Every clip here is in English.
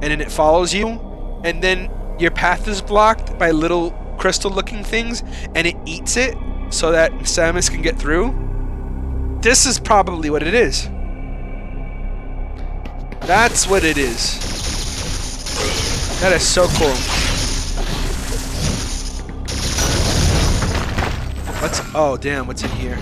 and then it follows you, and then your path is blocked by little crystal-looking things, and it eats it so that Samus can get through. This is probably what it is. That's what it is. That is so cool. Oh damn, what's in here?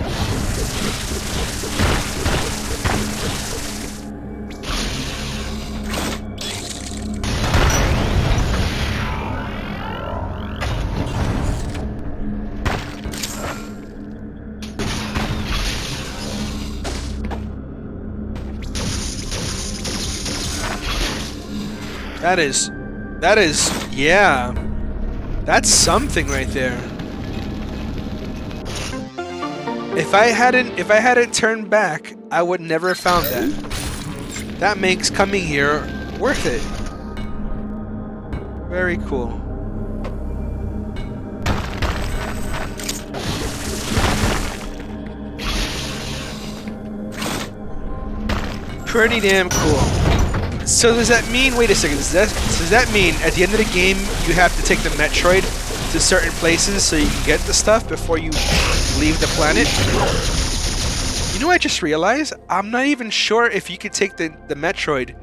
That is, yeah. That's something right there. If I hadn't turned back, I would never have found that. That makes coming here worth it. Very cool. Pretty damn cool. So does that mean, wait a second, does that mean at the end of the game you have to take the Metroid to certain places so you can get the stuff before you leave the planet? You know what I just realized? I'm not even sure if you could take the Metroid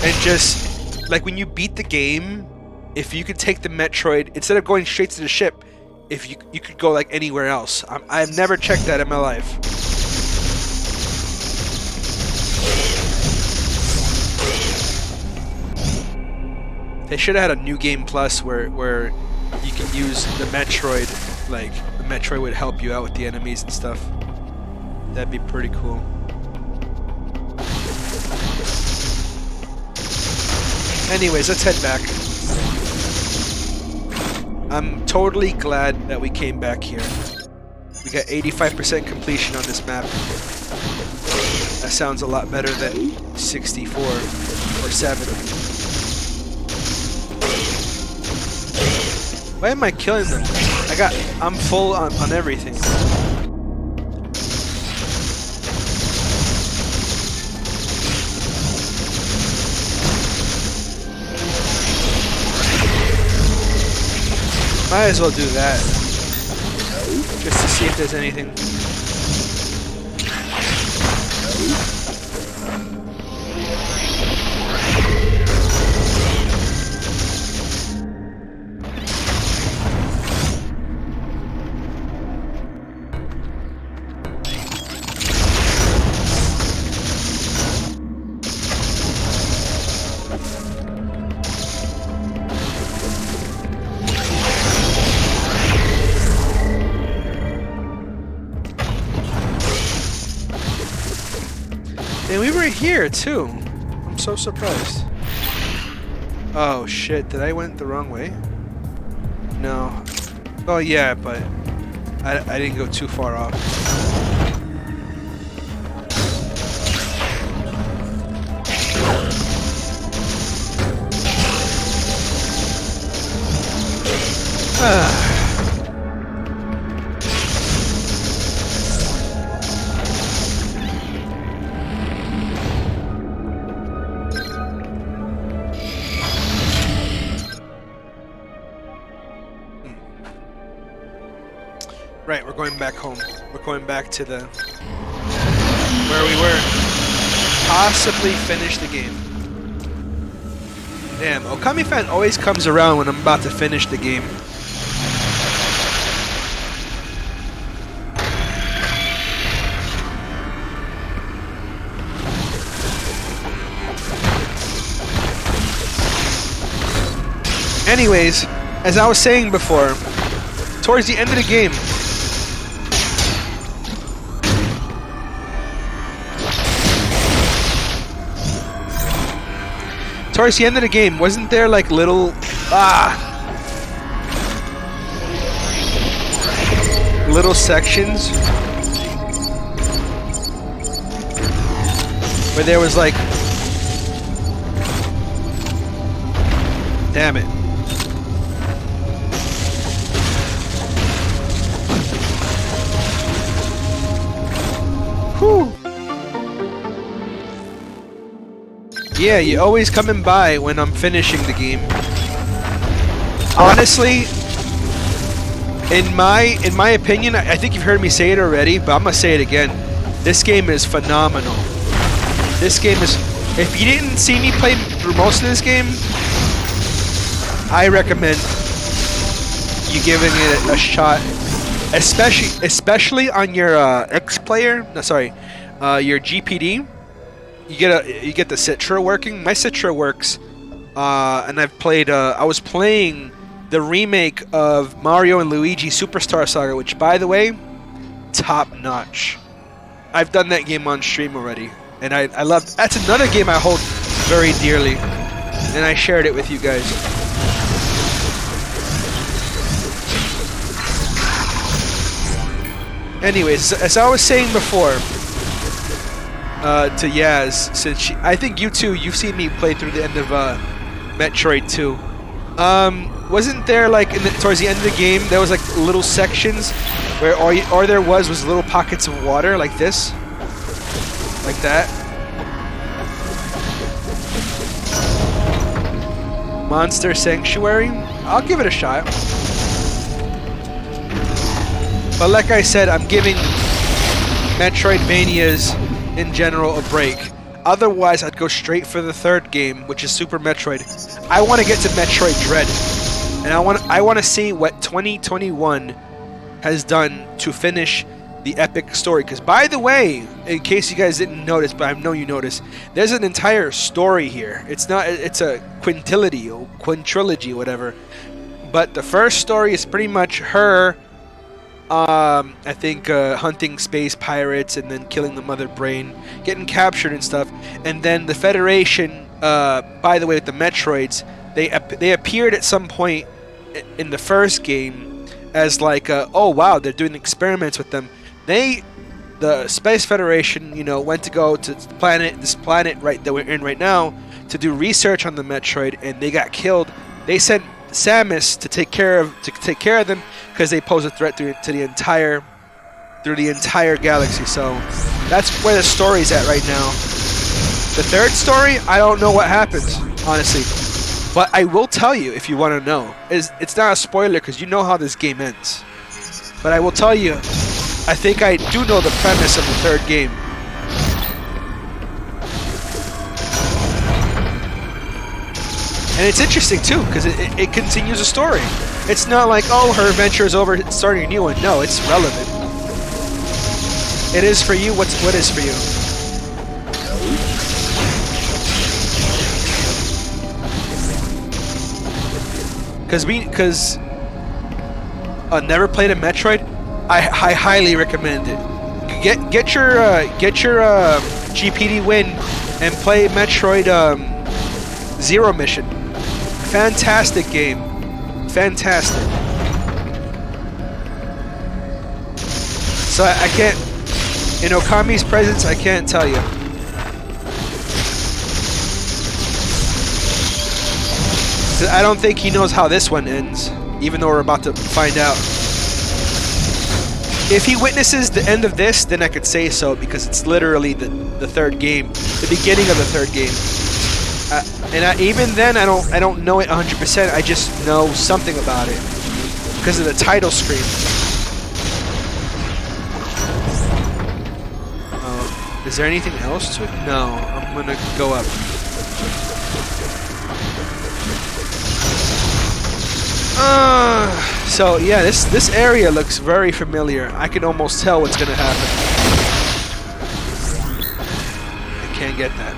and just, like when you beat the game, if you could take the Metroid, instead of going straight to the ship, if you could go like anywhere else. I've never checked that in my life. They should have had a new game plus where you can use the Metroid, like the Metroid would help you out with the enemies and stuff. That'd be pretty cool. Anyways, let's head back. I'm totally glad that we came back here. We got 85% completion on this map. That sounds a lot better than 64 or 7. Why am I killing them? I'm full on everything. Might as well do that. Just to see if there's anything. And we were here too. I'm so surprised. Oh shit, did I went the wrong way? No. Oh yeah, but I didn't go too far off. Right, we're going back home. We're going back to the where we were. Possibly finish the game. Damn, Okami fan always comes around when I'm about to finish the game. Anyways, as I was saying before, towards the end of the game, wasn't there like little little sections where there was like, damn it. Whew. Yeah, you're always coming by when I'm finishing the game. Honestly, in my opinion, I think you've heard me say it already, but I'm gonna say it again. This game is phenomenal. This game is. If you didn't see me play through most of this game, I recommend you giving it a shot, especially on your X player. No, sorry, your GPD. You get the Citra working. My Citra works, and I've played. I was playing the remake of Mario and Luigi Superstar Saga, which, by the way, top notch. I've done that game on stream already, and I love. That's another game I hold very dearly, and I shared it with you guys. Anyways, as I was saying before. To Yaz, since I think you too, you've seen me play through the end of Metroid 2. Wasn't there like towards the end of the game there was like little sections where all there was little pockets of water like this, like that? Monster Sanctuary. I'll give it a shot. But like I said, I'm giving Metroidvanias in general a break. Otherwise, I'd go straight for the third game, which is Super Metroid. I want to get to Metroid Dread, and I want to see what 2021 has done to finish the epic story. Because, by the way, in case you guys didn't notice, but I know you noticed, there's an entire story here. It's a quintilogy or quintrilogy, whatever. But the first story is pretty much her. I think hunting space pirates and then killing the mother brain, getting captured and stuff, and then the Federation. By the way, with the Metroids, they appeared at some point in the first game as like, oh wow, they're doing experiments with them. The Space Federation, went to go to this planet right that we're in right now to do research on the Metroid, and they got killed. They sent Samus to take care of them because they pose a threat through the entire galaxy. So that's where the story's at right now. The third story, I don't know what happens, honestly, but I will tell you if you want to know. It's not a spoiler because you know how this game ends, but I will tell you. I think I do know the premise of the third game. And it's interesting too, because it continues a story. It's not like, oh, her adventure is over, it's starting a new one. No, it's relevant. It is for you. What is for you? Because never played a Metroid. I highly recommend it. Get your GPD win and play Metroid Zero Mission. Fantastic game. Fantastic. So I can't, in Okami's presence, I can't tell you. I don't think he knows how this one ends, even though we're about to find out. If he witnesses the end of this, then I could say so, because it's literally the third game, the beginning of the third game. Even then, I don't know it 100%. I just know something about it because of the title screen. Is there anything else to it? No. I'm gonna go up. So yeah, this area looks very familiar. I can almost tell what's gonna happen. I can't get that.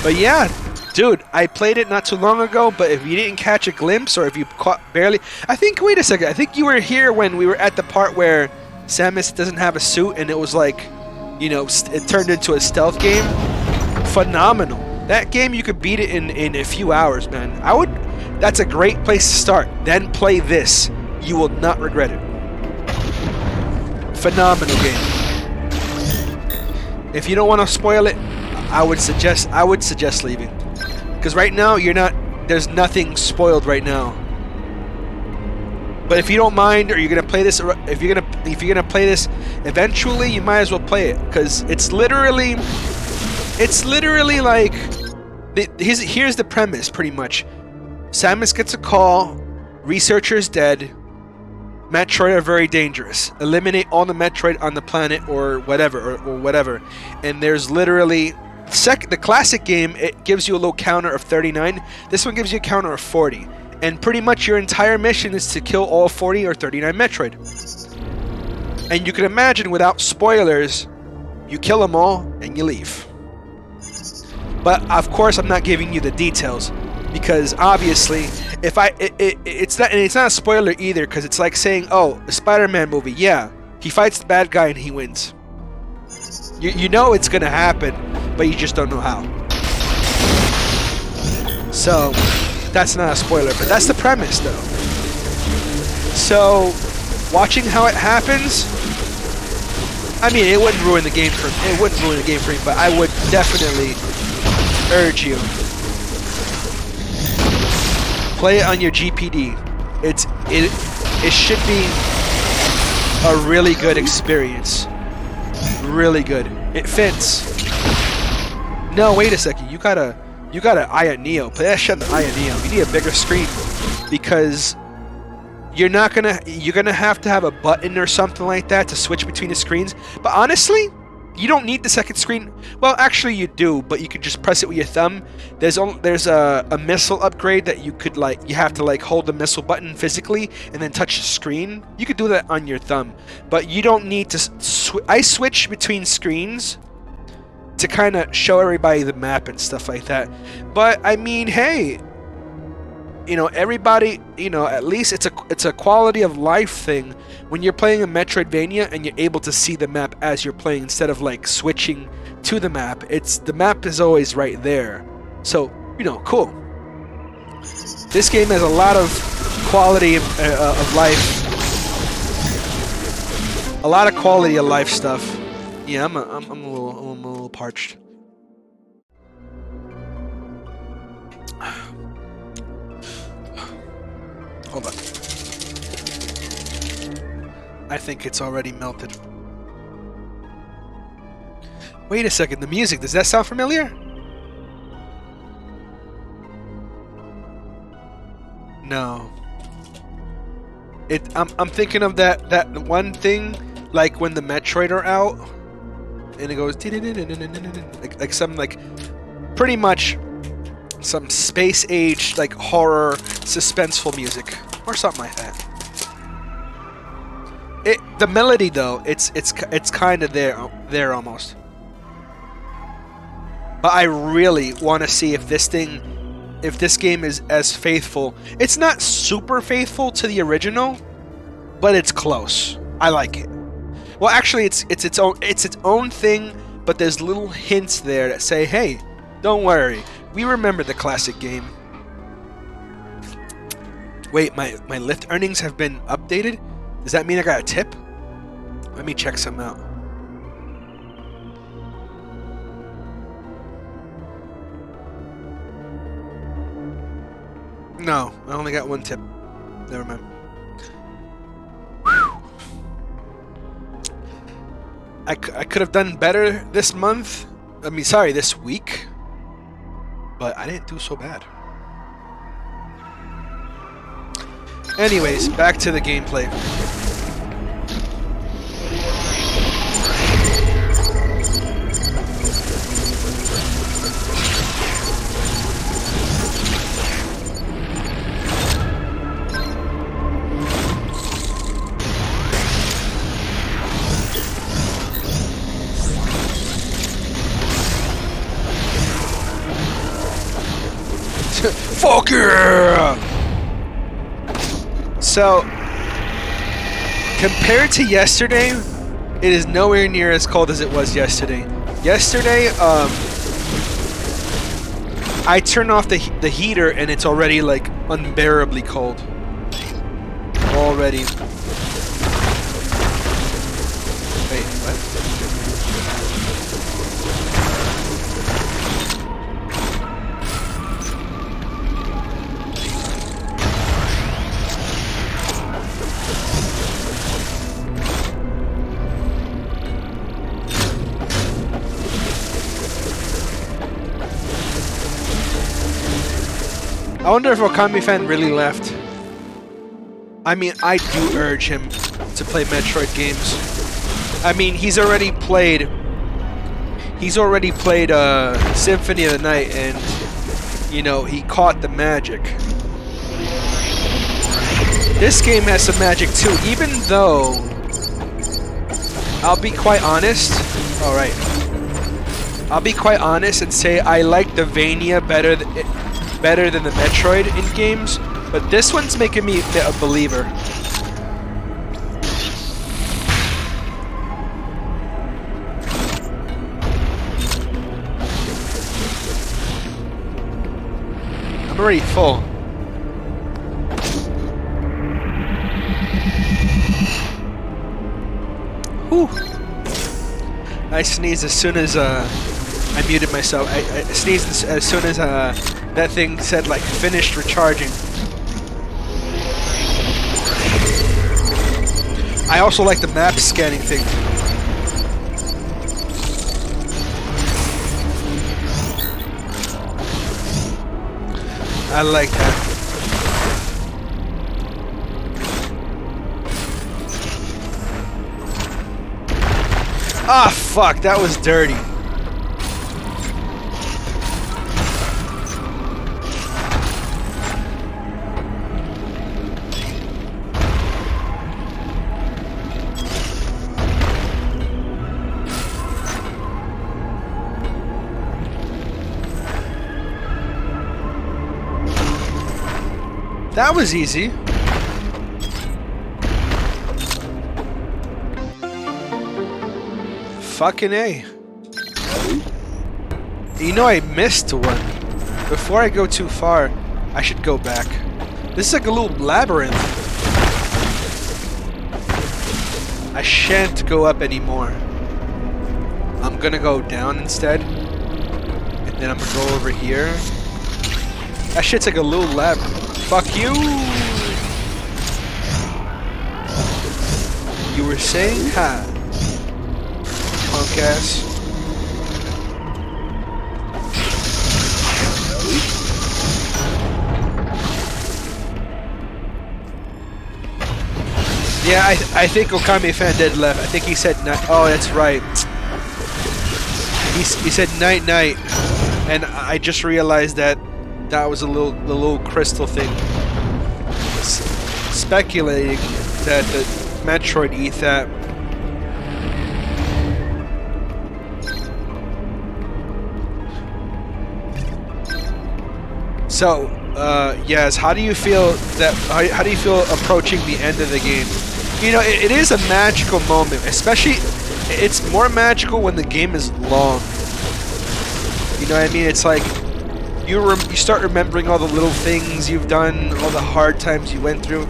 But yeah, dude, I played it not too long ago, but if you didn't catch a glimpse, or if you caught barely... wait a second, I think you were here when we were at the part where Samus doesn't have a suit, and it was like, it turned into a stealth game. Phenomenal. That game, you could beat it in a few hours, man. That's a great place to start. Then play this. You will not regret it. Phenomenal game. If you don't want to spoil it, I would suggest leaving, because right now there's nothing spoiled right now. But if you don't mind, or you're gonna play this, if you're gonna play this eventually, you might as well play it, because it's literally like, here's the premise, pretty much. Samus gets a call, researcher's dead, Metroid are very dangerous. Eliminate all the Metroid on the planet, or whatever, or whatever. And there's literally the classic game, it gives you a low counter of 39. This one gives you a counter of 40. And pretty much your entire mission is to kill all 40 or 39 Metroid. And you can imagine, without spoilers, you kill them all and you leave. But of course I'm not giving you the details, because obviously it's not a spoiler either, because it's like saying, oh, a Spider-Man movie, yeah, he fights the bad guy and he wins. You know it's gonna happen, but you just don't know how. So that's not a spoiler, but that's the premise, though. So, watching how it happens, I mean, it wouldn't ruin the game for me, but I would definitely urge you, play it on your GPD. It should be a really good experience. Really good. It fits. No, wait a second. You gotta eye at Neo. Play that shit on the eye at Neo. You need a bigger screen, because you're gonna have to have a button or something like that to switch between the screens. But honestly, you don't need the second screen. Well, actually you do, but you could just press it with your thumb. There's a missile upgrade that you could, like, you have to like hold the missile button physically and then touch the screen. You could do that on your thumb, but you don't need to. I switch between screens to kind of show everybody the map and stuff like that. But I mean, hey, you know, everybody, you know, at least it's a quality of life thing when you're playing a Metroidvania and you're able to see the map as you're playing, instead of like switching to the map. The map is always right there. So, you know, cool. This game has a lot of quality of life. A lot of quality of life stuff. Yeah, I'm a little parched. Hold on. I think it's already melted. Wait a second, the music, does that sound familiar? No. I'm thinking of that one thing, like when the Metroid are out, and it goes like some, like, pretty much some space age, like, horror suspenseful music or something like that. The melody though, it's kind of there almost. But I really want to see if this game is as faithful. It's not super faithful to the original, but it's close. I like it. Well, actually, it's its own thing, but there's little hints there that say, "Hey, don't worry, we remember the classic game." Wait, my Lyft earnings have been updated? Does that mean I got a tip? Let me check some out. No, I only got one tip. Never mind. Whew. I could have done better this month. I mean, sorry, this week. But I didn't do so bad. Anyways, back to the gameplay. Fuck yeah! So, compared to yesterday, it is nowhere near as cold as it was yesterday. Yesterday, I turned off the heater and it's already like unbearably cold. Already. Wait, what? I wonder if Okami fan really left. I mean, I do urge him to play Metroid games. I mean, he's already played Symphony of the Night, and you know, he caught the magic. This game has some magic too, even though I'll be quite honest. All right, I'll be quite honest and say I like the Vania better than the Metroid in games, but this one's making me a believer. I'm already full. Whew. I sneezed as soon as I muted myself. I sneezed as soon as that thing said like finished recharging. I also like the map scanning thing. I like that. Ah, fuck, that was dirty. That was easy. Fucking A. You know I missed one. Before I go too far, I should go back. This is like a little labyrinth. I shan't go up anymore. I'm gonna go down instead. And then I'm gonna go over here. That shit's like a little labyrinth. Fuck you! You were saying hi. Punk ass. Yeah, I think Okami fan did left. I think he said night. Oh, that's right. He said night night, and I just realized that was the little crystal thing. Speculating that the Metroid eat that. So, yes, how do you feel how do you feel approaching the end of the game? You know, it is a magical moment, especially, it's more magical when the game is long. You know what I mean? It's like, you start remembering all the little things you've done, all the hard times you went through.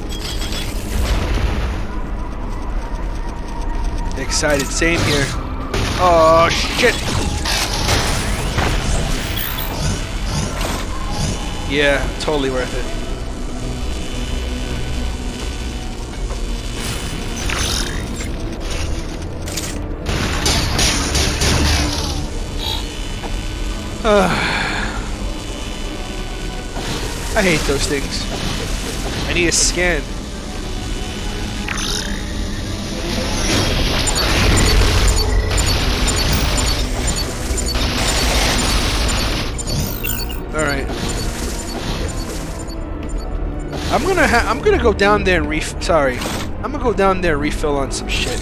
Excited, same here. Oh, shit! Yeah, totally worth it. I hate those things. I need a scan. All right. I'm gonna go down there and I'm gonna go down there and refill on some shit.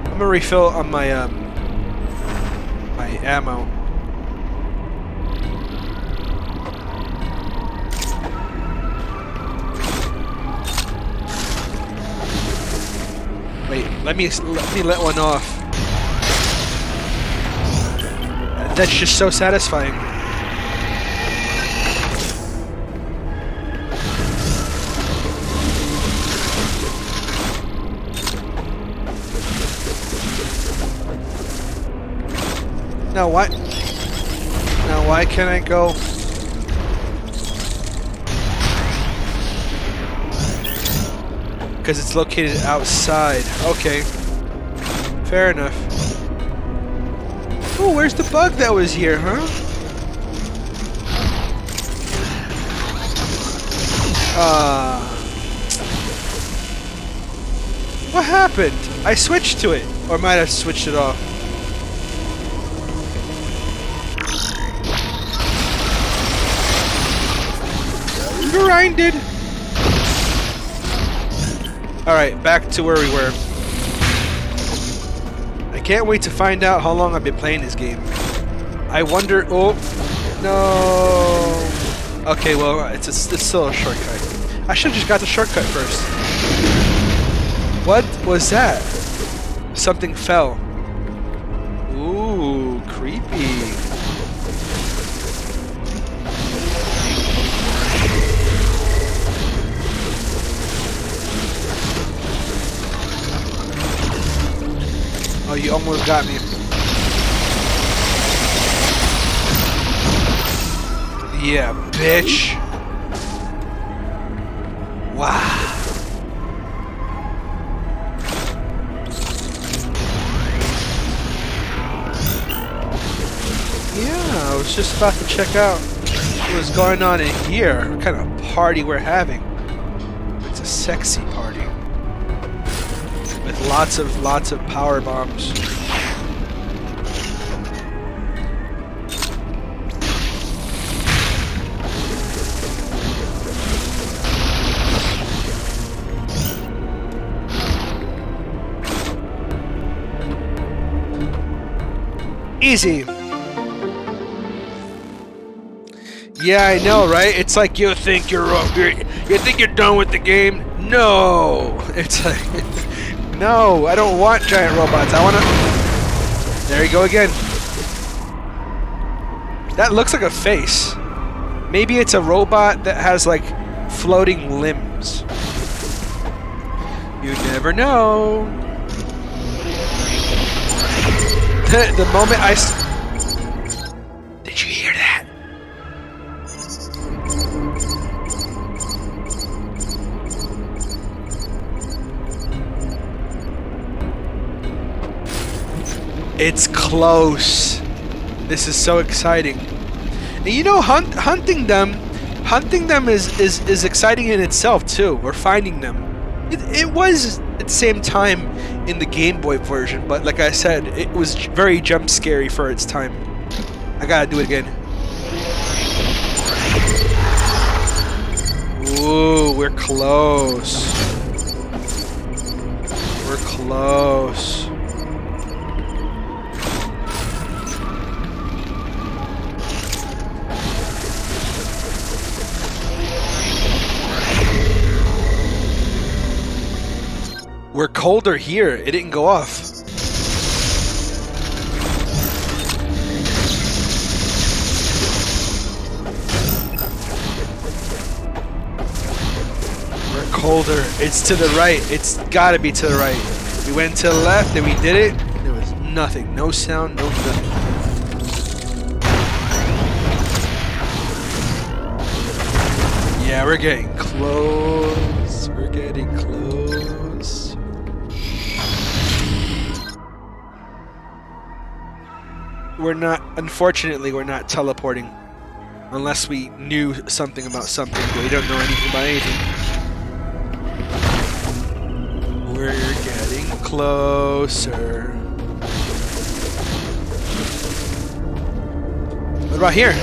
I'm gonna refill on my my ammo. Wait, let me let one off. That's just so satisfying. Now what? Now why can't I go? Because it's located outside. Okay. Fair enough. Oh, where's the bug that was here, huh? What happened? I switched to it. Or might have switched it off. Grinded. Alright, back to where we were. I can't wait to find out how long I've been playing this game. I wonder... Oh, no. Okay, well, it's still a shortcut. I should have just got the shortcut first. What was that? Something fell. Ooh, creepy. Oh, you almost got me. Yeah, bitch. Wow. Yeah, I was just about to check out what was going on in here. What kind of party we're having. It's a sexy party. With lots of power bombs. Easy. Yeah, I know, right? It's like you think you think you're done with the game. No, it's like no. I don't want giant robots. I want to. There you go again. That looks like a face. Maybe it's a robot that has like floating limbs. You never know. The moment I... Did you hear that? It's close. This is so exciting. And you know, hunting them is exciting in itself too. We're finding them. It was at the same time in the Game Boy version, but like I said, it was very jump scary for its time. I gotta do it again. Ooh, we're close. We're close. We're colder here. It didn't go off. We're colder. It's to the right. It's gotta be to the right. We went to the left and we did it. There was nothing. No sound, no nothing. Yeah, we're getting close. We're getting close. We're not, unfortunately, we're not teleporting. Unless we knew something about something, but we don't know anything about anything. We're getting closer. What about here?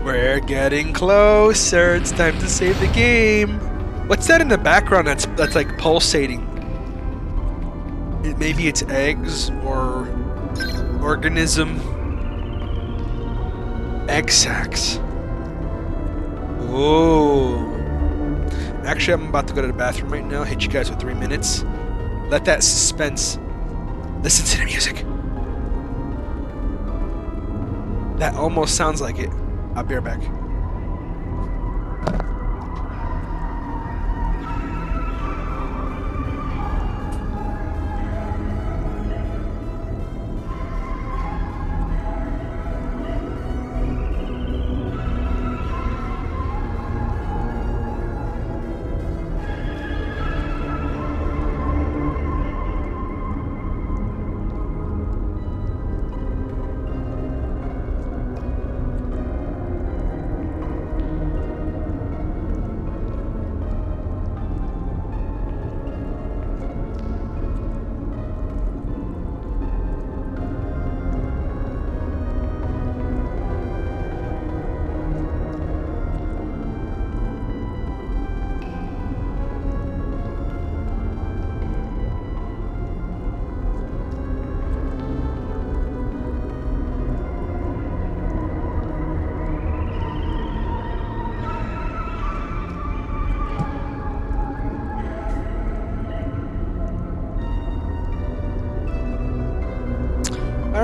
We're getting closer. It's time to save the game. What's that in the background that's like pulsating? Maybe it's eggs or organism. Egg sacs. Whoa. Actually, I'm about to go to the bathroom right now. Hit you guys with 3 minutes. Let that suspense. Listen to the music. That almost sounds like it. I'll be right back.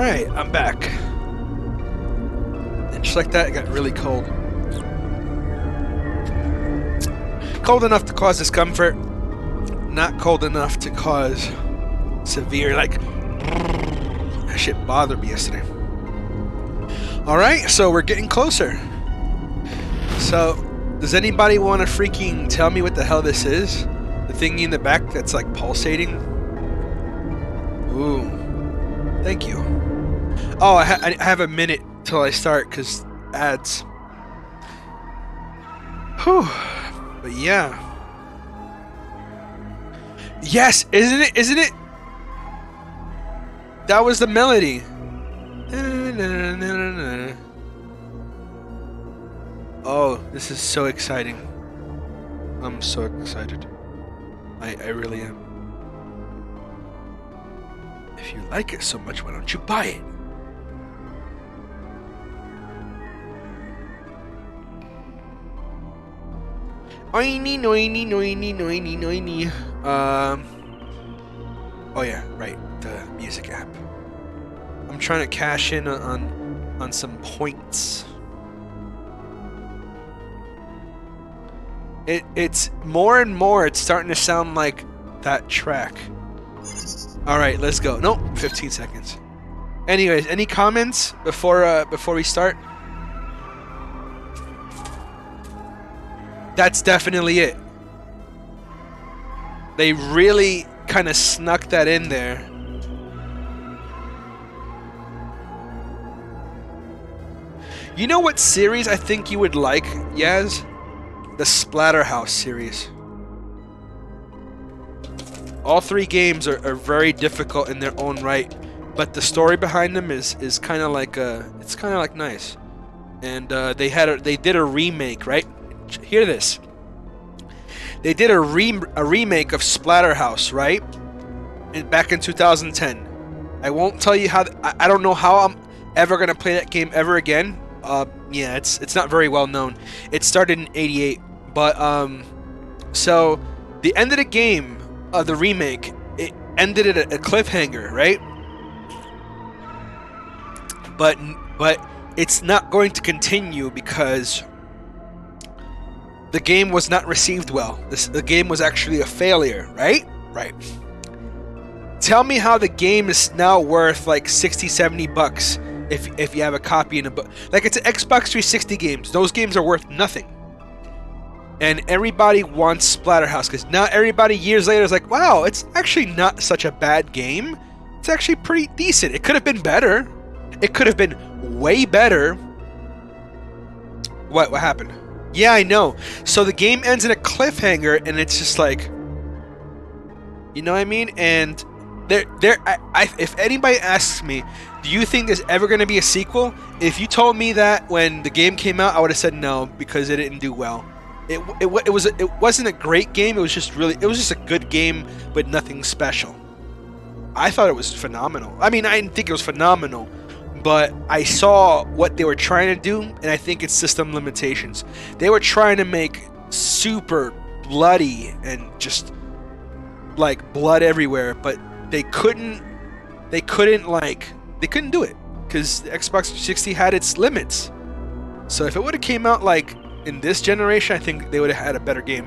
Alright, I'm back. And just like that, it got really cold. Cold enough to cause discomfort, not cold enough to cause severe, like, that shit bothered me yesterday. Alright, so we're getting closer. So, does anybody want to freaking tell me what the hell this is? The thingy in the back that's like pulsating? Ooh. Thank you. Oh, I have a minute till I start because ads. Whew. But yeah. Yes, isn't it? Isn't it? That was the melody. Oh, this is so exciting. I'm so excited. I really am. If you like it so much, why don't you buy it? Oiny, noiny, noiny, noiny, noiny. Oh yeah, right. The music app. I'm trying to cash in on some points. It's more and more. It's starting to sound like that track. All right, let's go. Nope, 15 seconds. Anyways, any comments before we start? That's definitely it. They really kind of snuck that in there. You know what series I think you would like, Yaz? The Splatterhouse series. All three games are very difficult in their own right, but the story behind them is kind of like it's kind of like nice. And they did a remake, right? Hear this. They did a remake of Splatterhouse, right? Back in 2010. I won't tell you how. I don't know how I'm ever gonna play that game ever again. Yeah, it's not very well known. It started in '88, but so the end of the game of the remake, it ended at a cliffhanger, right? But it's not going to continue because the game was not received well. The game was actually a failure, right? Right. Tell me how the game is now worth like 60, 70 bucks if you have a copy in a book. Like, it's an Xbox 360 games. Those games are worth nothing. And everybody wants Splatterhouse because now everybody years later is like, wow, it's actually not such a bad game. It's actually pretty decent. It could have been better. It could have been way better. What happened? Yeah, I know. So the game ends in a cliffhanger, and it's just like, you know what I mean? And if anybody asks me, do you think there's ever going to be a sequel? If you told me that when the game came out, I would have said no because it didn't do well. It wasn't a great game. It was just a good game, but nothing special. I thought it was phenomenal. I mean, I didn't think it was phenomenal, but I saw what they were trying to do, and I think it's system limitations. They were trying to make super bloody and just like blood everywhere, but they couldn't do it because the Xbox 360 had its limits. So if it would have came out like in this generation, I think they would have had a better game.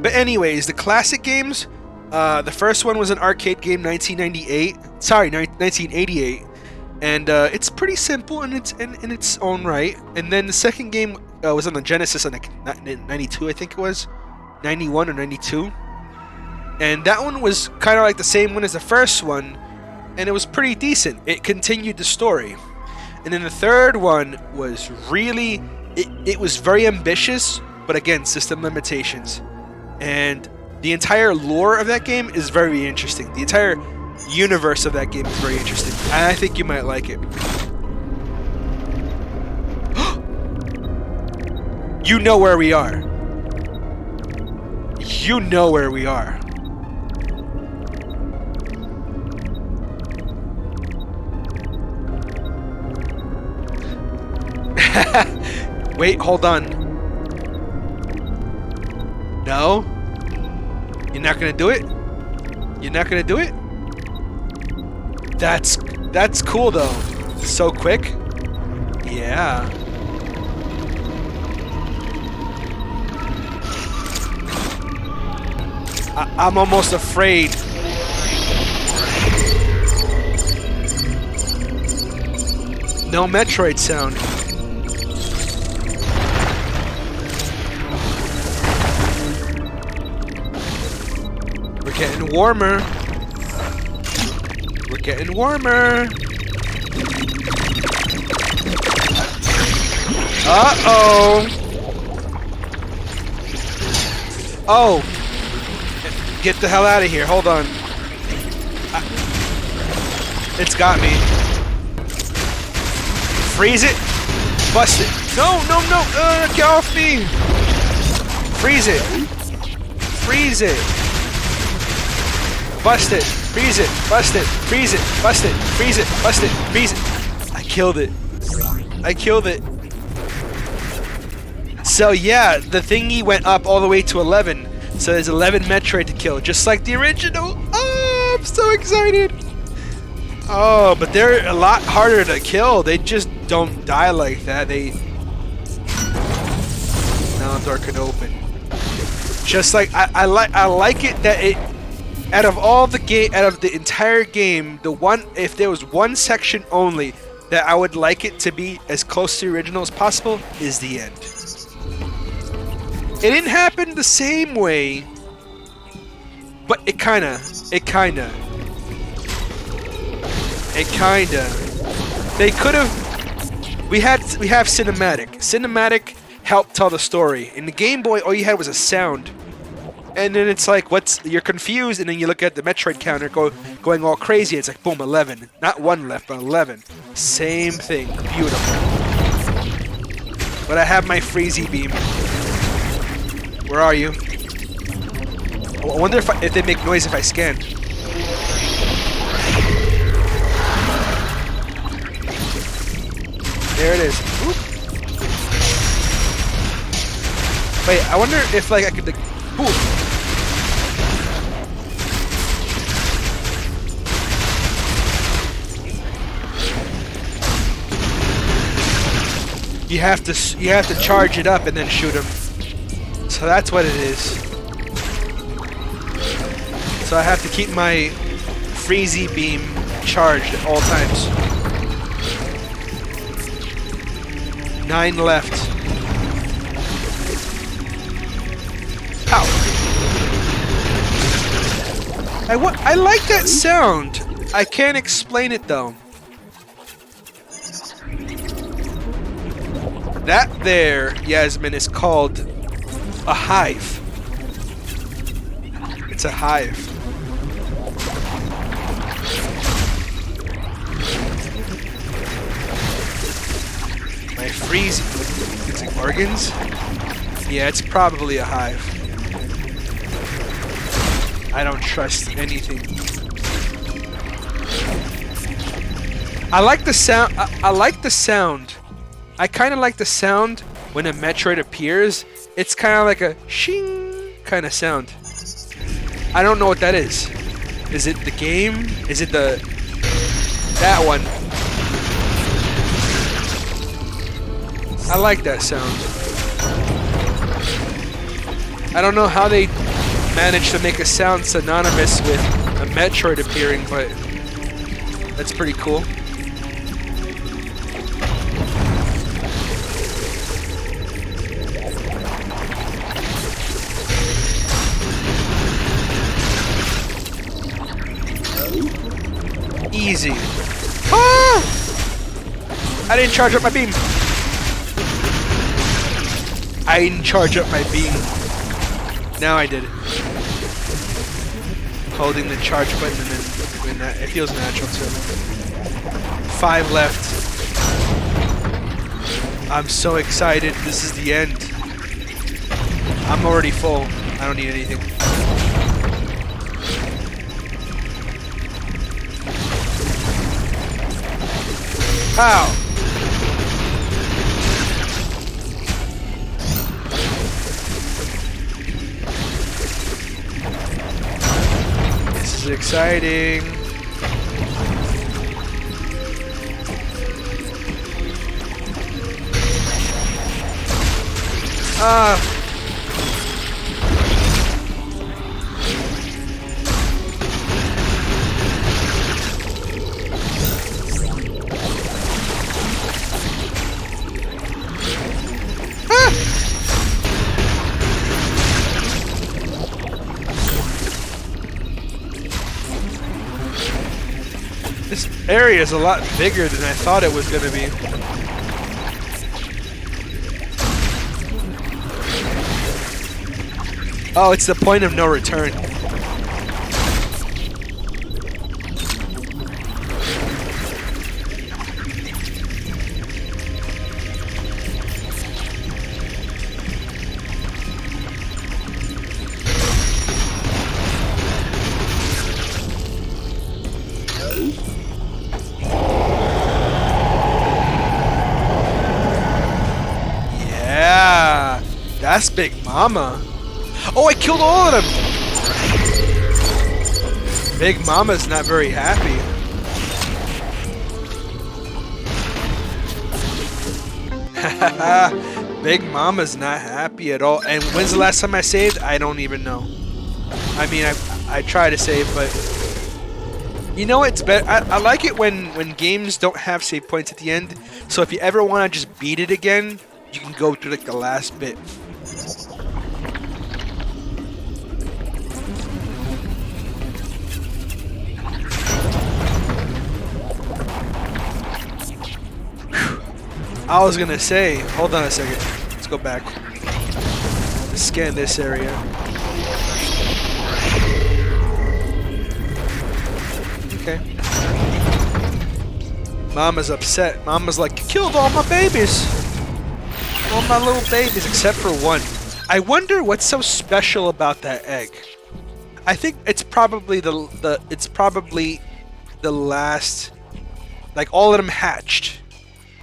But anyways, the classic games, the first one was an arcade game, 1988, and it's pretty simple in its own right. And then the second game was on the Genesis in 92, I think it was, 91 or 92. And that one was kind of like the same one as the first one, and it was pretty decent. It continued the story. And then the third one was really, it was very ambitious, but again, system limitations. And the entire lore of that game is very interesting. The entire universe of that game is very interesting. And I think you might like it. You know where we are. You know where we are. Wait, hold on. No? You're not gonna do it? You're not gonna do it? That's cool though. So quick. Yeah. I'm almost afraid. No Metroid sound. We're getting warmer. We're getting warmer. Uh-oh. Oh. Get the hell out of here. Hold on. It's got me. Freeze it. Bust it. No, no, no. Get off me. Freeze it. Freeze it. Bust it. Freeze it. Bust it. Freeze it. Bust it. Freeze it. Bust it. Freeze it. I killed it. I killed it. So yeah, the thingy went up all the way to 11. So there's 11 Metroid to kill, just like the original. Oh, I'm so excited. Oh, but they're a lot harder to kill. They just don't die like that. Now the door can open. Just like I like it that it out of the entire game, if there was one section only that I would like it to be as close to the original as possible is the end. It didn't happen the same way, but it kinda. They could have. We have cinematic. Cinematic helped tell the story. In the Game Boy, all you had was a sound, and then it's like, you're confused, and then you look at the Metroid counter going all crazy. It's like boom, 11. Not one left, but 11. Same thing. Beautiful. But I have my Freezy beam. Where are you? I wonder if they make noise if I scan. There it is. Oop. Wait, I wonder if I could. Ooh. You have to charge it up and then shoot him. So that's what it is. So I have to keep my Freezy beam charged at all times. 9 left. Pow! I like that sound. I can't explain it though. That there, Yasmin, is called a hive. It's a hive. My Freezy. It's like organs? Yeah, it's probably a hive. I don't trust anything. I like the sound. I like the sound. I kind of like the sound when a Metroid appears. It's kind of like a shing kind of sound. I don't know what that is. Is it the game? Is it that one? I like that sound. I don't know how they managed to make a sound synonymous with a Metroid appearing, but that's pretty cool. Easy. Ah! I didn't charge up my beam. I didn't charge up my beam. Now I did. Holding the charge button and then doing that. It feels natural too. 5 left. I'm so excited. This is the end. I'm already full. I don't need anything. Ow! This is exciting. Ah. This area is a lot bigger than I thought it was going to be. Oh, it's the point of no return. Yeah, that's Big Mama. Oh, I killed all of them! Big Mama's not very happy. Big Mama's not happy at all. And when's the last time I saved? I don't even know. I mean, I try to save, but... You know, it's better. I like it when games don't have save points at the end. So if you ever want to just beat it again, you can go through like the last bit. I was gonna say, hold on a second. Let's go back. Let's scan this area. Okay. Mama's upset. Mama's like, you killed all my babies. All my little babies, except for one. I wonder what's so special about that egg. I think it's probably the last. Like all of them hatched.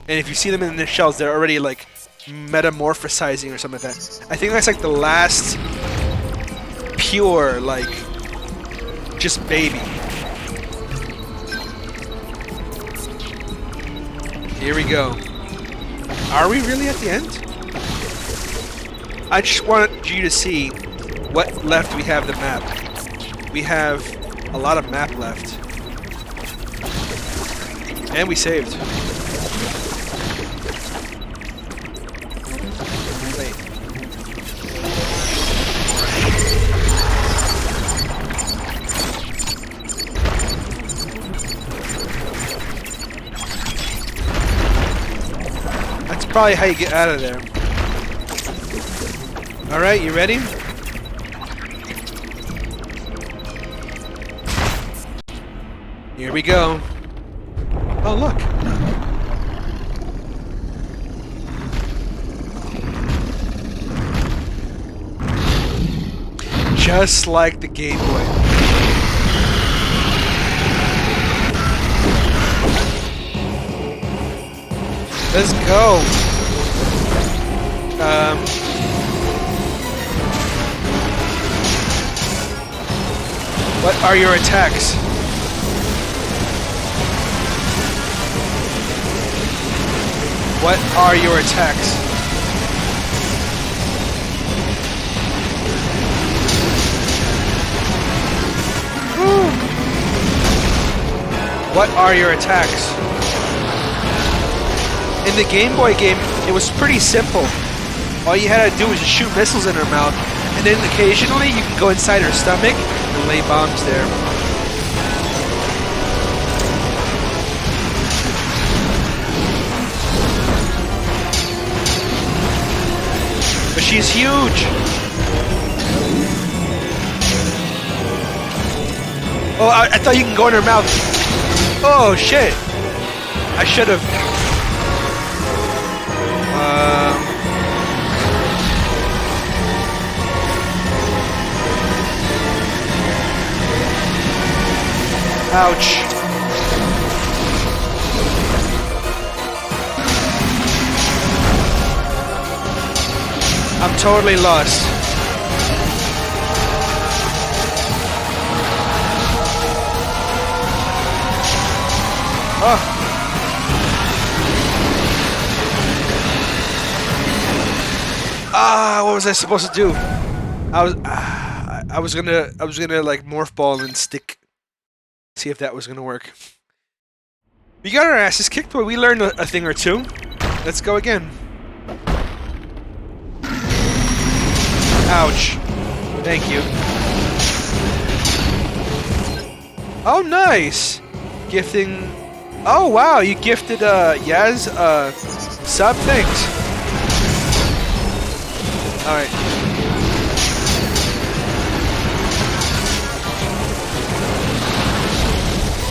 And if you see them in the shells, they're already like metamorphosizing or something like that. I think that's like the last pure, like, just baby. Here we go. Are we really at the end? I just wanted you to see what left we have the map. We have a lot of map left. And we saved. That's probably how you get out of there. Alright, you ready? Here we go. Oh, look. Just like the Game Boy. Let's go. What are your attacks? What are your attacks? Woo. What are your attacks? In the Game Boy game, it was pretty simple. All you had to do was just shoot missiles in her mouth, and then occasionally you can go inside her stomach and lay bombs there. But she's huge! Oh, I thought you can go in her mouth. Oh, shit! I should have. Ouch. I'm totally lost. Oh. Ah! What was I supposed to do? I was gonna like morph ball and stick. See if that was gonna work. We got our asses kicked, but we learned a thing or two. Let's go again. Ouch. Thank you. Oh, nice! Gifting... Oh, wow, you gifted, Yaz, sub? Thanks. Alright.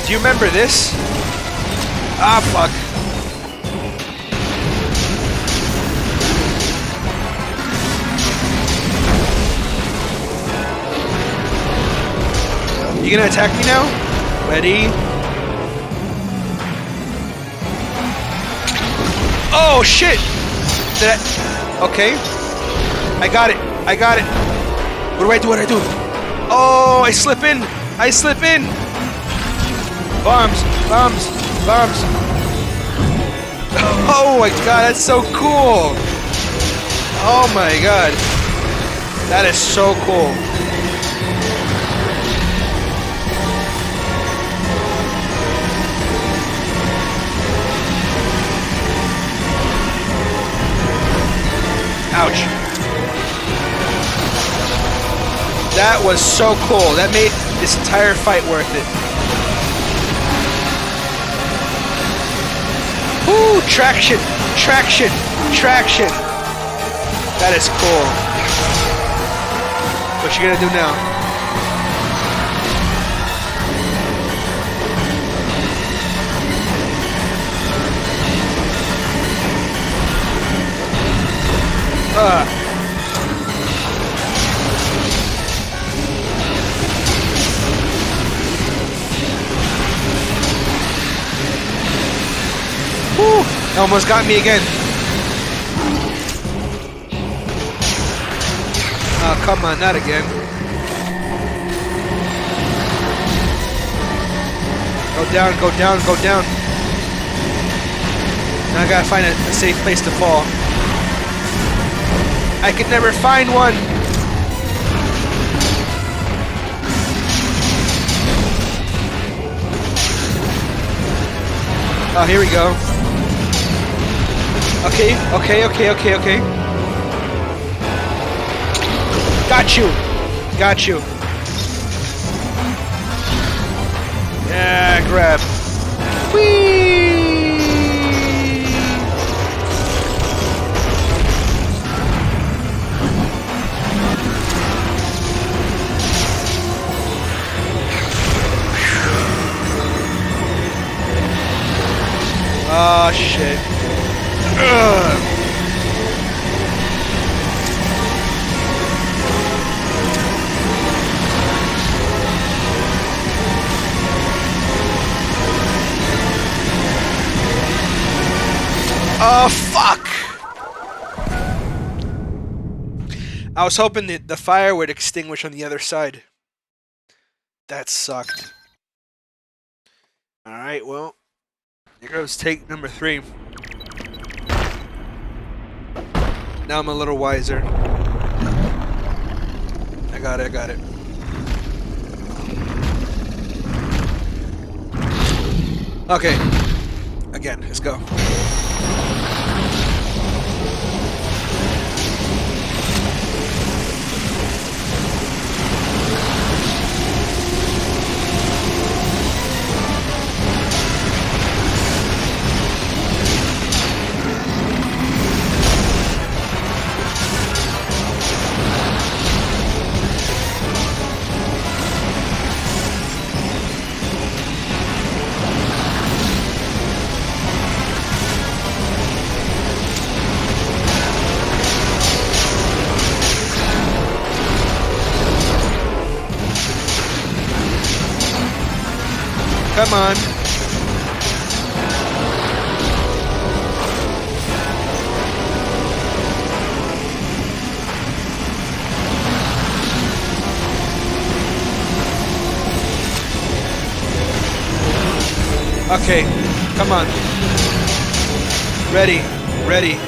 Do you remember this? Ah, fuck. You gonna attack me now? Ready? Oh shit! Okay. I got it. I got it. What do I do? What do I do? Oh, I slip in. I slip in. Bombs. Bombs. Bombs. Oh my god, that's so cool. Oh my god. That is so cool. Ouch. That was so cool. That made this entire fight worth it. Woo! Traction! Traction! Traction! That is cool. What you gonna do now? Whew, almost got me again. Oh, come on, not again. Go down, go down, go down. Now I gotta find a safe place to fall. I could never find one. Oh, here we go. Okay, okay, okay, okay, okay. Got you. Got you. Yeah, grab. Whee! Oh shit. Ugh. Oh fuck! I was hoping that the fire would extinguish on the other side. That sucked. Alright, well. Here goes take number 3. Now I'm a little wiser. I got it, I got it. Okay. Again, let's go. Come on. Okay, come on. Ready, ready.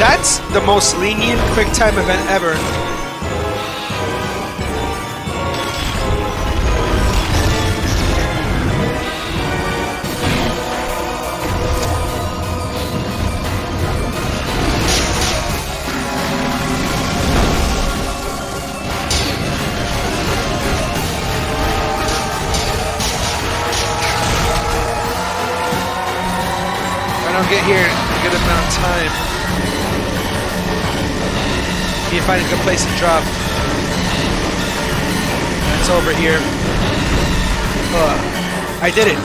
That's the most lenient QuickTime event ever. Get here in a good amount of time. You find a good place to drop. It's over here. I did it.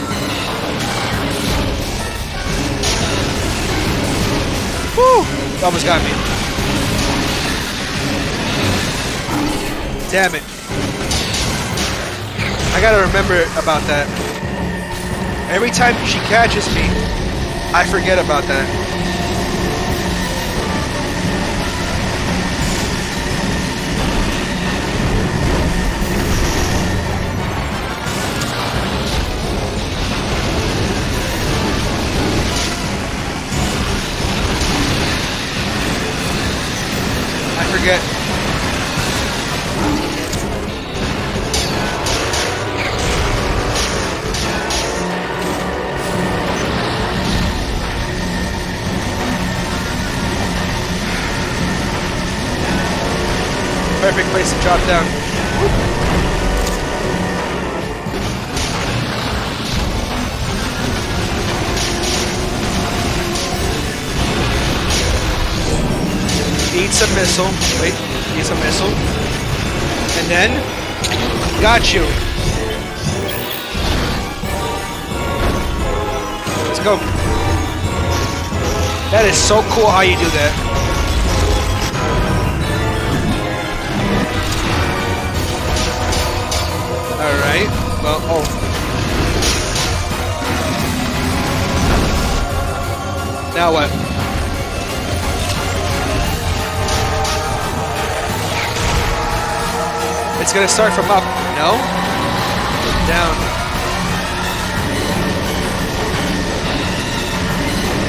Woo! Almost got me. Damn it. I gotta remember about that. Every time she catches me, I forget about that. I forget. Perfect place to drop down. Eats a missile. Wait, eats a missile. And then, got you. Let's go. That is so cool how you do that. Alright, well, oh. Now what? It's gonna start from up. No? Down.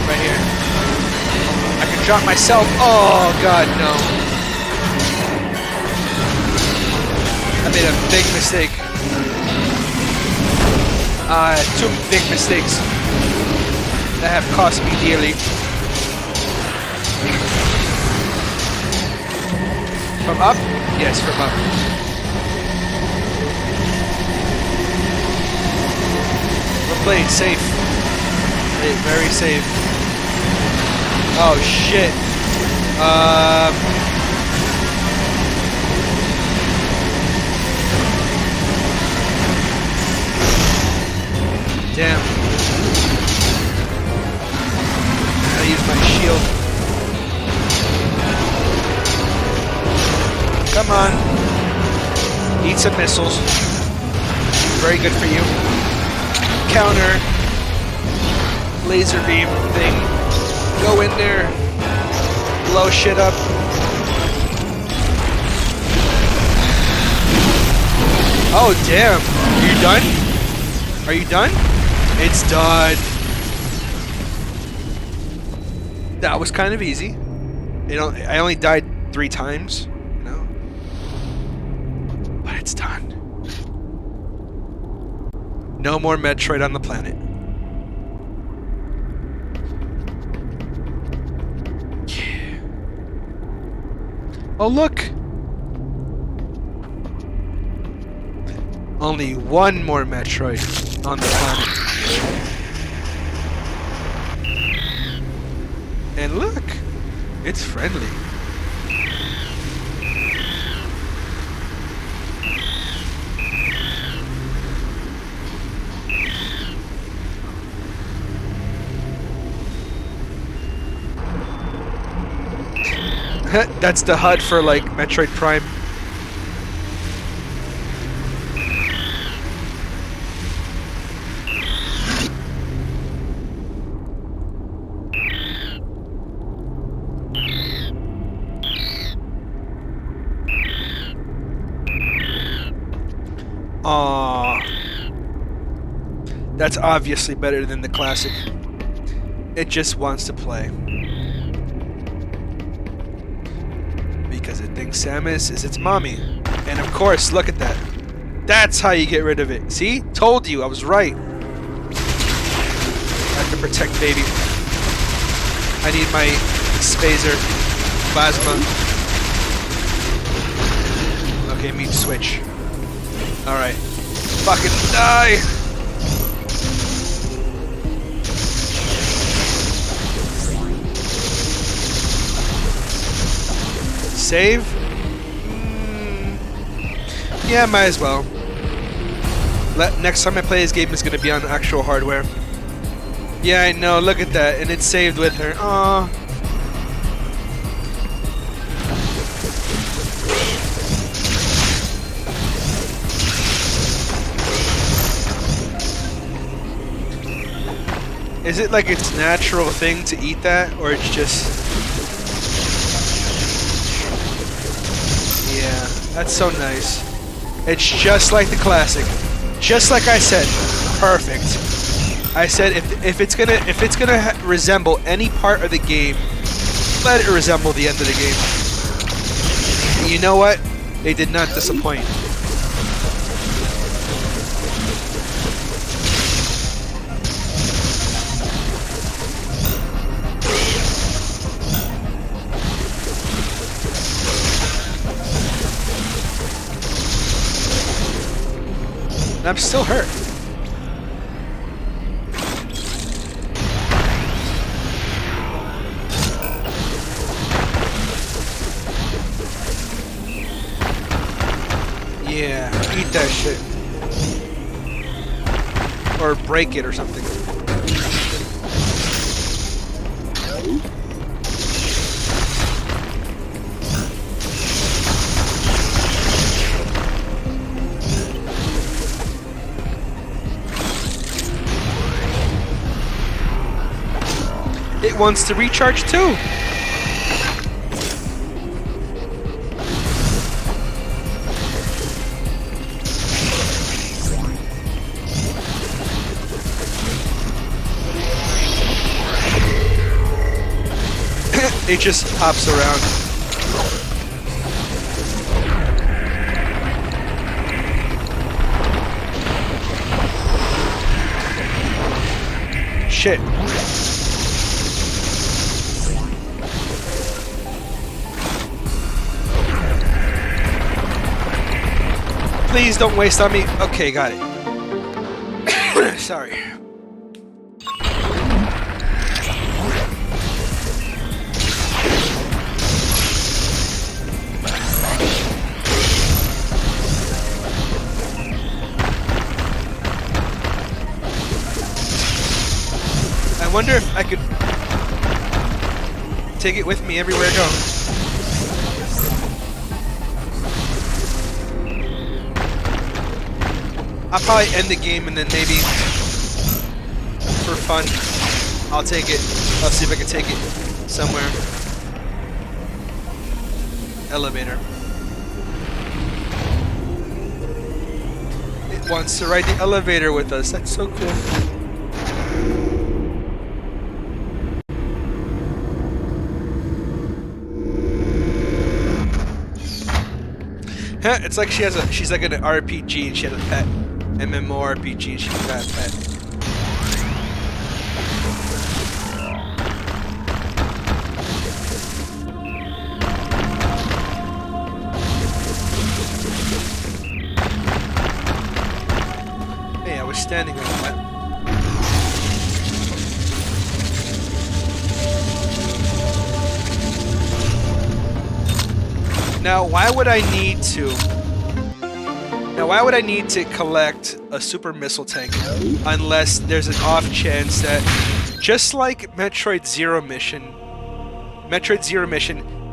Right here. I can drop myself. Oh, God, no. I made a big mistake. Two big mistakes that have cost me dearly. From up? Yes, from up. We're playing safe. Very safe. Oh shit. Damn. Gotta use my shield. Come on. Eat some missiles. Very good for you. Counter. Laser beam thing. Go in there. Blow shit up. Oh, damn. Are you done? Are you done? It's done. That was kind of easy. I only died 3 times, you know? But it's done. No more Metroid on the planet. Yeah. Oh, look! Only one more Metroid on the planet. And look, it's friendly. That's the HUD for like Metroid Prime. Aww. That's obviously better than the classic. It just wants to play. Because it thinks Samus is its mommy. And of course, look at that. That's how you get rid of it. See? Told you, I was right. I have to protect baby. I need my Spazer Plasma. Okay, meat switch. Alright. Fucking die! Save? Yeah, might as well. Next time I play this game is going to be on actual hardware. Yeah, I know, look at that. And it's saved with her. Aww. Is it like its natural thing to eat that, or it's just... Yeah, that's so nice. It's just like the classic. Just like I said, perfect. I said if it's gonna resemble any part of the game, let it resemble the end of the game. And you know what? They did not disappoint. And I'm still hurt. Yeah, eat that shit. Or break it or something. It wants to recharge too. It just hops around. Shit. Please don't waste on me. Okay, got it. Sorry. I wonder if I could take it with me everywhere I go. I'll probably end the game and then maybe, for fun, I'll take it. I'll see if I can take it somewhere. Elevator. It wants to ride the elevator with us. That's so cool. It's like she's like an RPG and she has a pet. MMORPG and she's got a pet. Hey, I was standing on that. Now, why would I need to collect a super missile tank unless there's an off chance that, just like Metroid Zero Mission,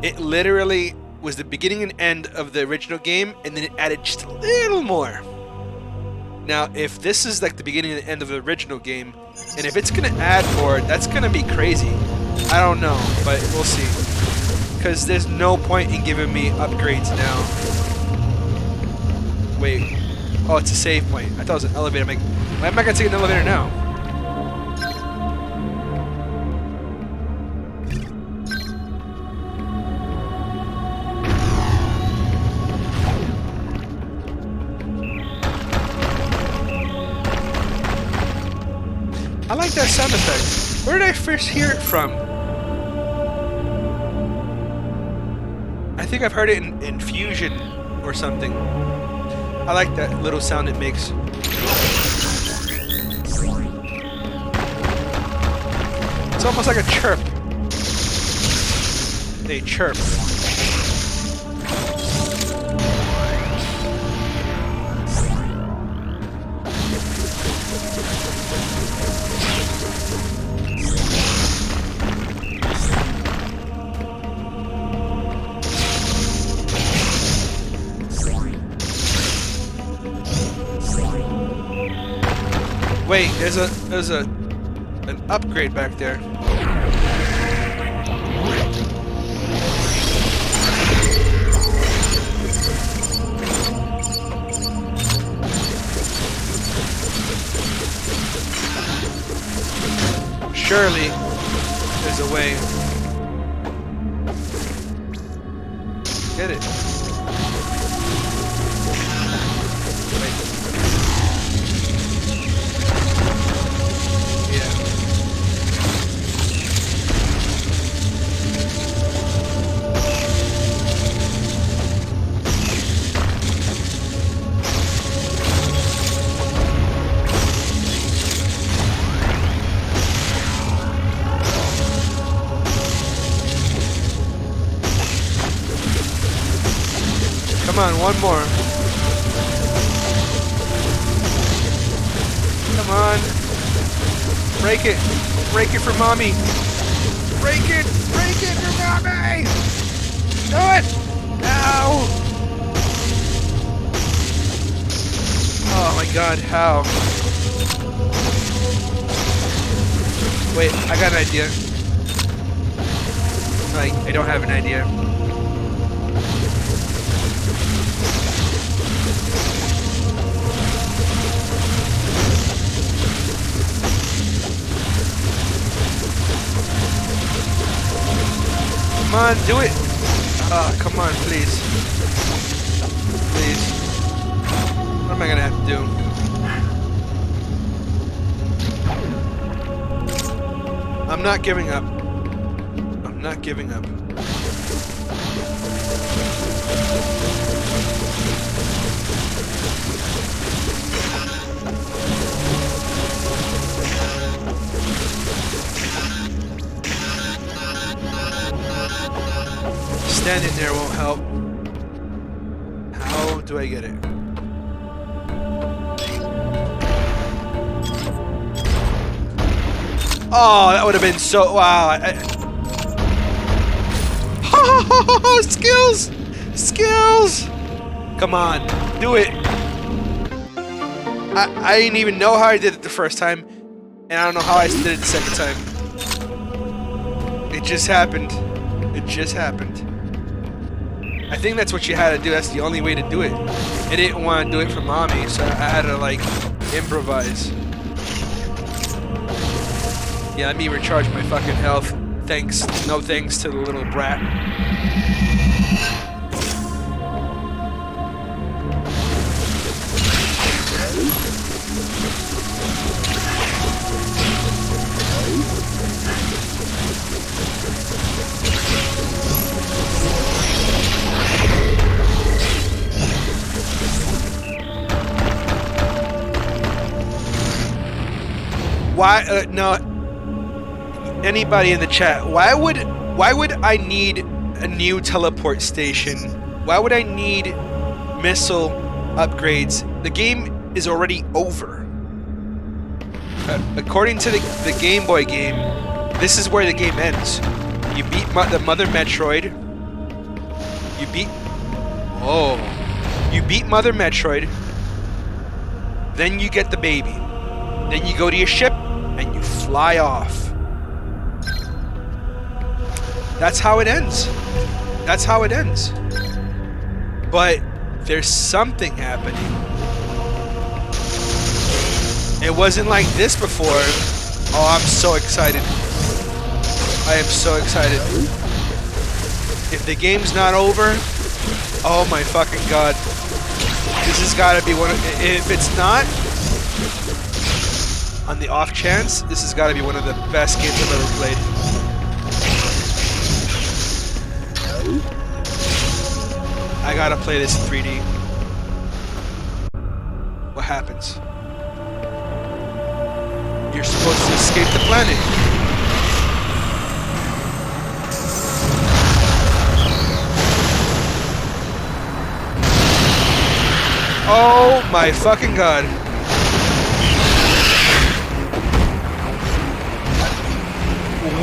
it literally was the beginning and end of the original game, and then it added just a little more. Now, if this is like the beginning and end of the original game, and if it's gonna add more, that's gonna be crazy. I don't know, but we'll see. Because there's no point in giving me upgrades now. Wait. Oh, it's a save point. I thought it was an elevator. Why am I gonna take an elevator now? like that sound effect. Where did I first hear it from? I think I've heard it in Fusion or something. I like that little sound it makes. It's almost like a chirp. A chirp. Wait, there's an upgrade back there. Surely there's a way. Get it. Come on, one more. Come on. Break it. Break it for mommy. Break it. Break it for mommy. Do it. Ow. Oh my god, how? Wait, I got an idea. I don't have an idea. Come on, do it! Oh, come on, please. Please. What am I gonna have to do? I'm not giving up. I'm not giving up. Standing there won't help. How do I get it? Oh, that would have been so... Wow. Skills! Skills! Come on, do it. I didn't even know how I did it the first time, and I don't know how I did it the second time. It just happened. It just happened. I think that's what you had to do. That's the only way to do it. I didn't want to do it for mommy, so I had to, like, improvise. Yeah, let me recharge my fucking health. Thanks. No thanks to the little brat. Why? No. Anybody in the chat? Why would I need a new teleport station? Why would I need missile upgrades? The game is already over. According to the Game Boy game, this is where the game ends. You beat the Mother Metroid. You beat... Oh. You beat Mother Metroid. Then you get the baby. Then you go to your ship and you fly off. That's how it ends. That's how it ends. But there's something happening. It wasn't like this before. Oh, I'm so excited. I am so excited. If the game's not over, oh my fucking god. This has gotta be one of... If it's not... on the off chance, this has got to be one of the best games I've ever played. I gotta play this in 3D. What happens? You're supposed to escape the planet. Oh my fucking god.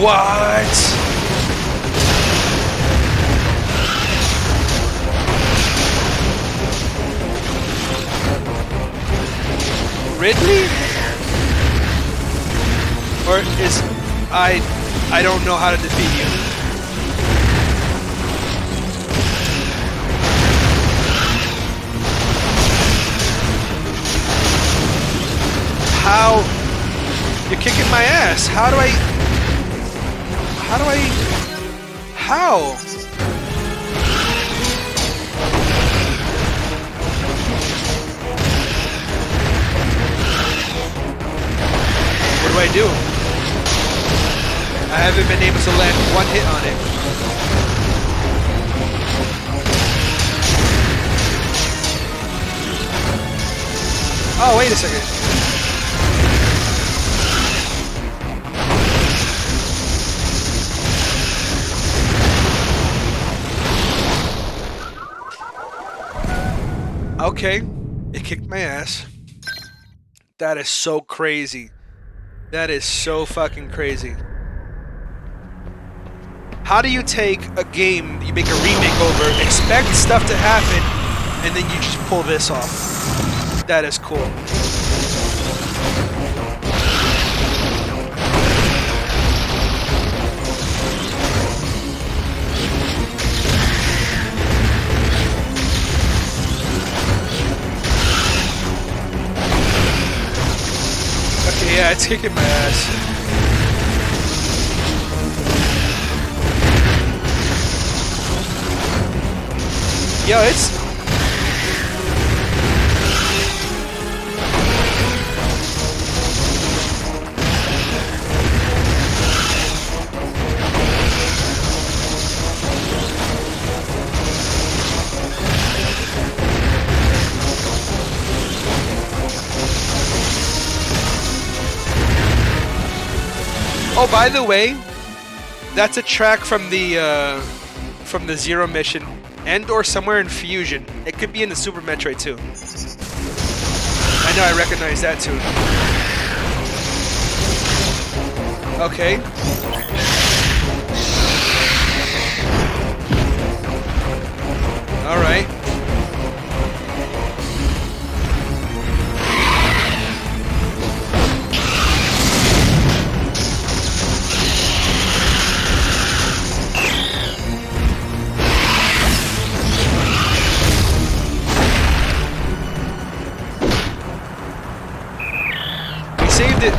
What? Ridley? Or is I don't know how to defeat you. How? You're kicking my ass. How? What do I do? I haven't been able to land one hit on it. Oh, wait a second. Okay, it kicked my ass. That is so crazy. That is so fucking crazy. How do you take a game you make a remake over, expect stuff to happen, and then you just pull this off? That is cool. Okay, yeah, it's kicking my ass. Yo, it's... Oh, by the way, that's a track from the Zero mission. And or somewhere in Fusion. It could be in the Super Metroid too. I know I recognize that too. Okay. Alright. Saved it.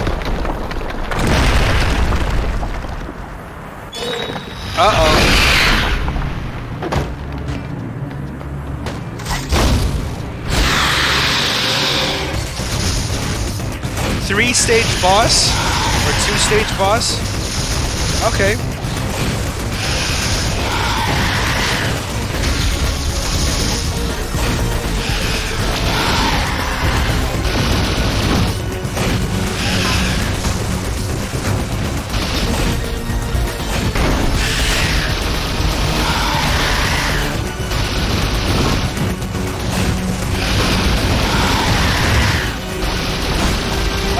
Uh-oh. Three-stage boss? Or two-stage boss? Okay.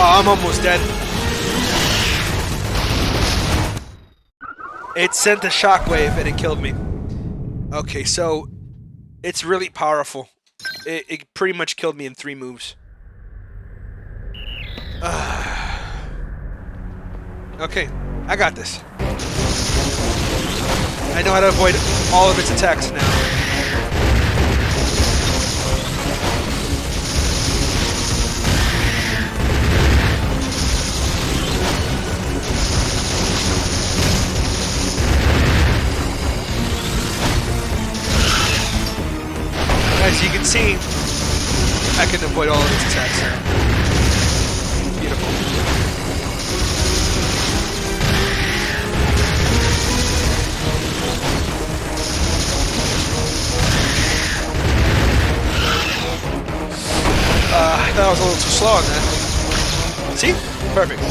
Oh, I'm almost dead. It sent a shockwave and it killed me. Okay, so it's really powerful. It pretty much killed me in 3 moves. Okay, I got this. I know how to avoid all of its attacks now. As you can see, I can avoid all of its attacks. Beautiful. thought I was a little too slow on that. See? Perfect.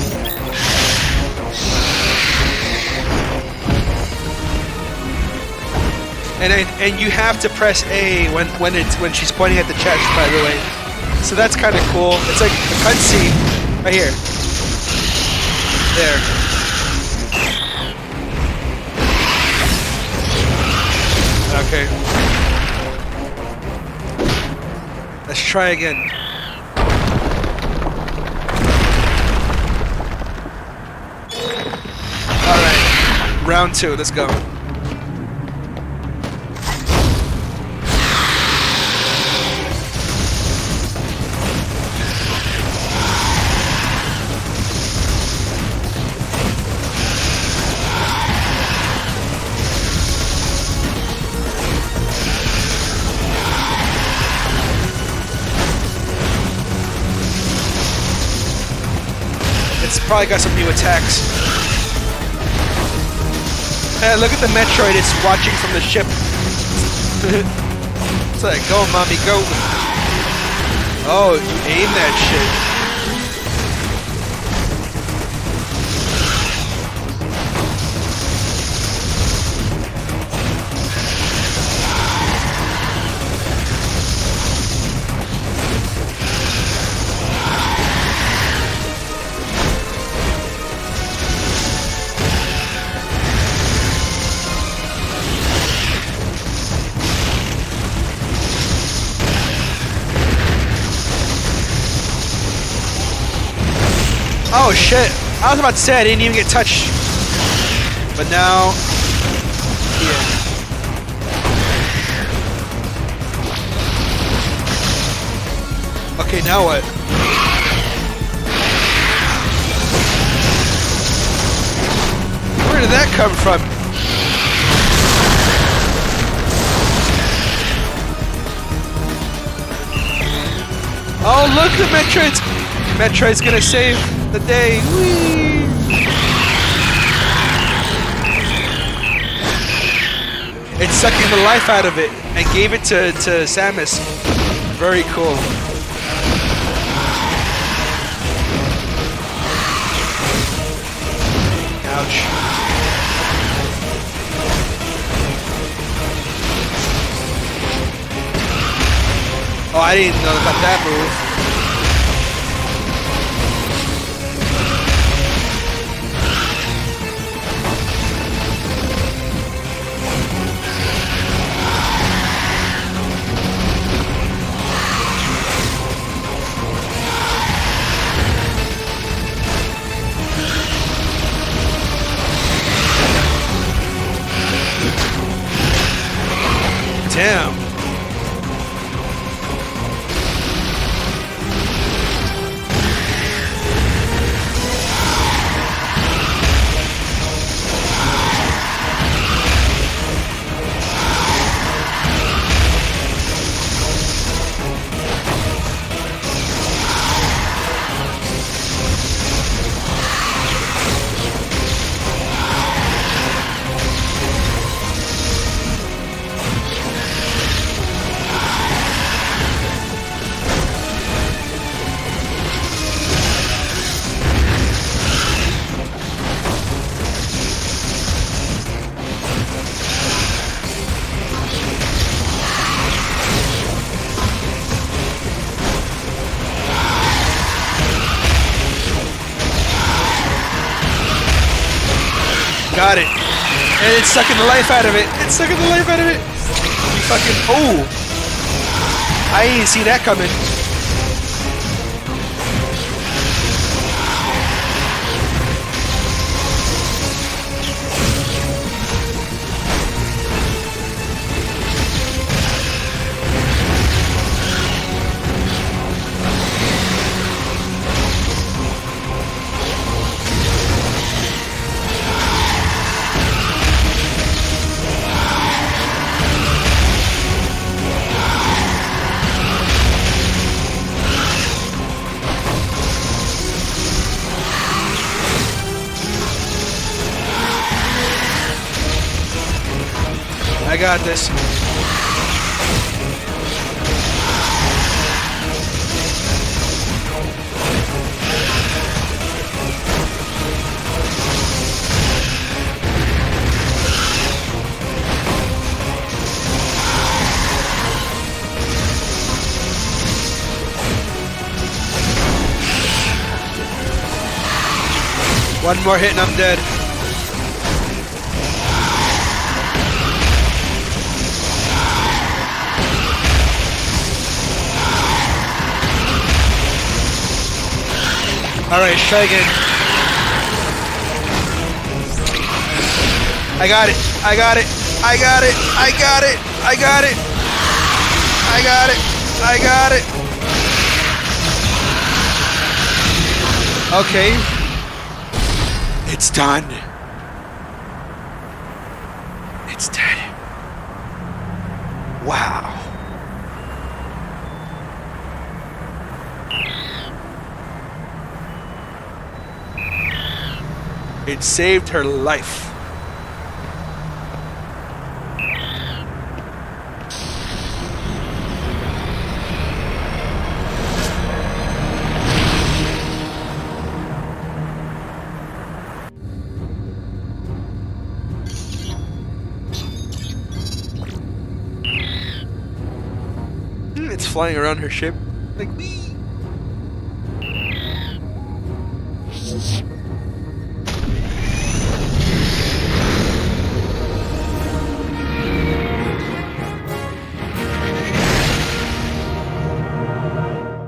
And you have to press A when she's pointing at the chest, by the way. So that's kind of cool. It's like a cutscene right here. There. Okay. Let's try again. Alright. Round 2, let's go. It's probably got some new attacks. Hey, look at the Metroid, it's watching from the ship. It's like, go mommy, go. Oh, you aim that shit. Oh shit! I was about to say I didn't even get touched. But now... yeah. Okay, now what? Where did that come from? Oh look, the Metroid's gonna save the day. Whee! It's sucking the life out of it and gave it to Samus. Very cool. Ouch. Oh, I didn't know about that move. Damn. Got it. And it's sucking the life out of it. It's sucking the life out of it. You fucking... oh! I didn't see that coming. I got this. One more hit and I'm dead. Alright, let's try again. I got it. I got it. I got it. I got it. I got it. I got it. I got it. Okay. It's done. It's dead. Wow. It saved her life. It's flying around her ship like wee.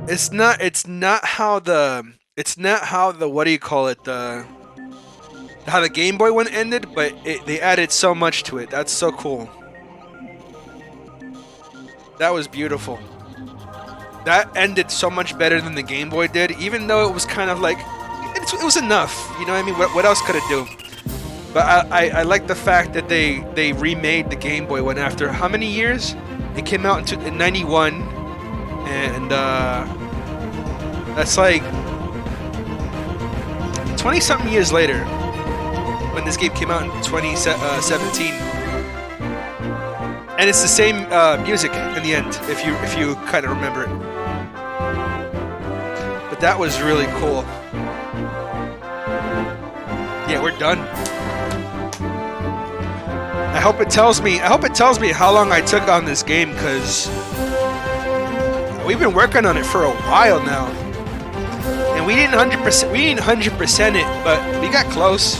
It's not how the what do you call it, how the Game Boy one ended, but they added so much to it. That's so cool. That was beautiful. That ended so much better than the Game Boy did, even though it was kind of like it was enough, you know what I mean? What else could it do? But I like the fact that they remade the Game Boy one after how many years? It came out in '91, and that's like 20-something years later when this game came out in 2017. And it's the same music in the end, if you kind of remember it. But that was really cool. Yeah, we're done. I hope it tells me how long I took on this game, because we've been working on it for a while now, and we didn't 100% it, but we got close.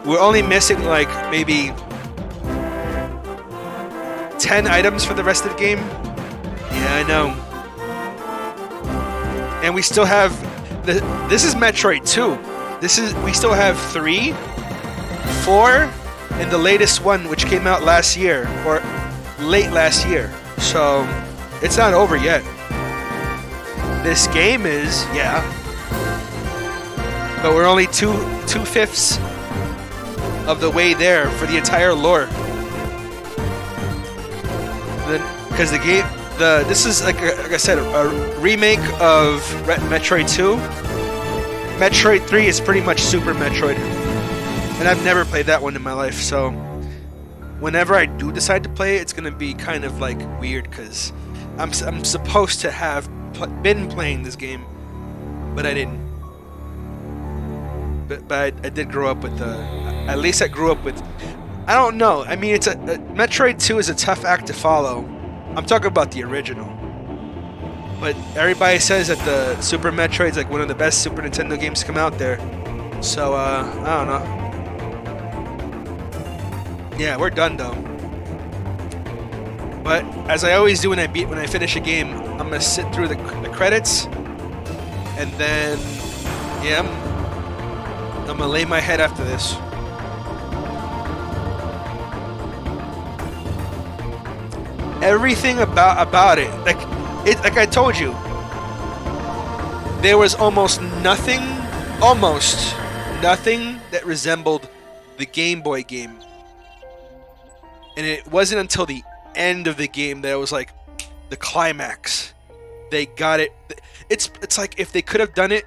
We're only missing like maybe 10 items for the rest of the game. Yeah, I know. And we still have this is Metroid 2. We still have 3, 4, and the latest one, which came out last year or late last year. So it's not over yet. This game is, yeah, but we're only 2/5 of the way there for the entire lore. Because the game, this is like I said, a remake of Metroid 2. Metroid 3 is pretty much Super Metroid, and I've never played that one in my life. So whenever I do decide to play it, it's gonna be kind of like weird, because I'm supposed to have been playing this game, but I didn't. But I did grow up with at least I grew up with. I don't know. I mean, Metroid 2 is a tough act to follow. I'm talking about the original. But everybody says that the Super Metroid is like one of the best Super Nintendo games to come out there. So, I don't know. Yeah, we're done though. But as I always do when I finish a game, I'm gonna sit through the credits, and then yeah, I'm gonna lay my head after this. Everything about it, like I told you, there was almost nothing that resembled the Game Boy game. And it wasn't until the end of the game that it was like the climax. They got it. It's like if they could have done it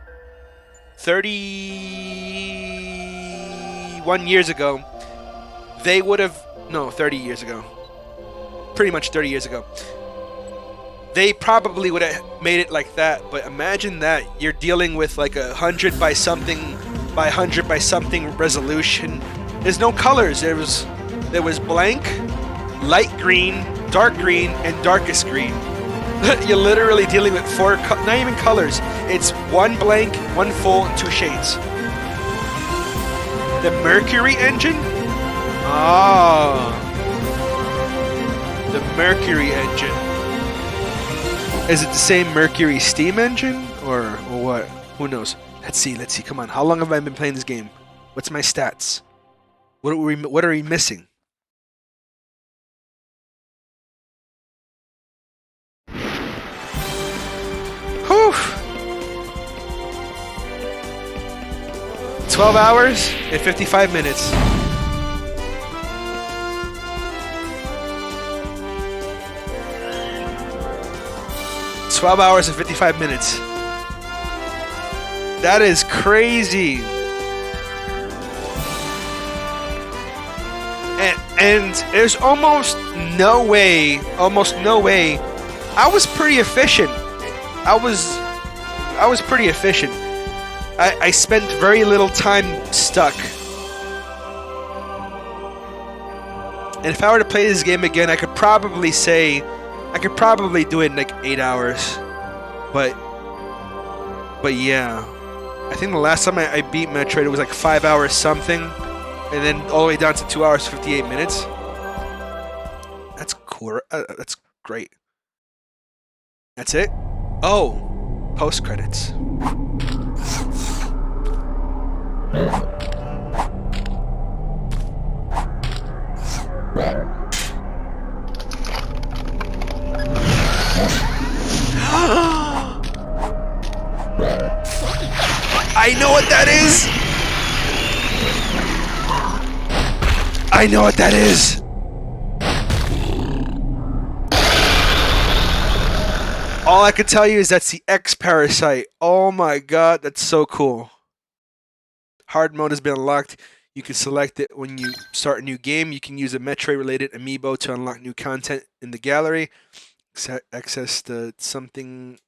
31 years ago, they would have, no, 30 years ago. Pretty much 30 years ago. They probably would have made it like that, but imagine that you're dealing with like 100 by something by 100 by something resolution. There's no colors. There was blank, light green, and darkest green. You're literally dealing with four, not even colors. It's one blank, one full, and two shades. The Mercury engine? Ah. The Mercury engine. Is it the same Mercury steam engine? Or what? Who knows? Let's see. Come on. How long have I been playing this game? What's my stats? What are we missing? Whew. 12 hours and 55 minutes. $12 and 55 minutes. That is crazy. And there's almost no way. I was pretty efficient. I was pretty efficient. I spent very little time stuck. And if I were to play this game again, I could probably do it in like 8 hours. But yeah. I think the last time I beat Metroid, it was like 5 hours something. And then all the way down to 2 hours, 58 minutes. That's cool. That's great. That's it? Oh. Post credits. I know what that is! I know what that is! All I can tell you is that's the X-Parasite. Oh my god, that's so cool. Hard mode has been unlocked. You can select it when you start a new game. You can use a Metroid-related amiibo to unlock new content in the gallery. Access the something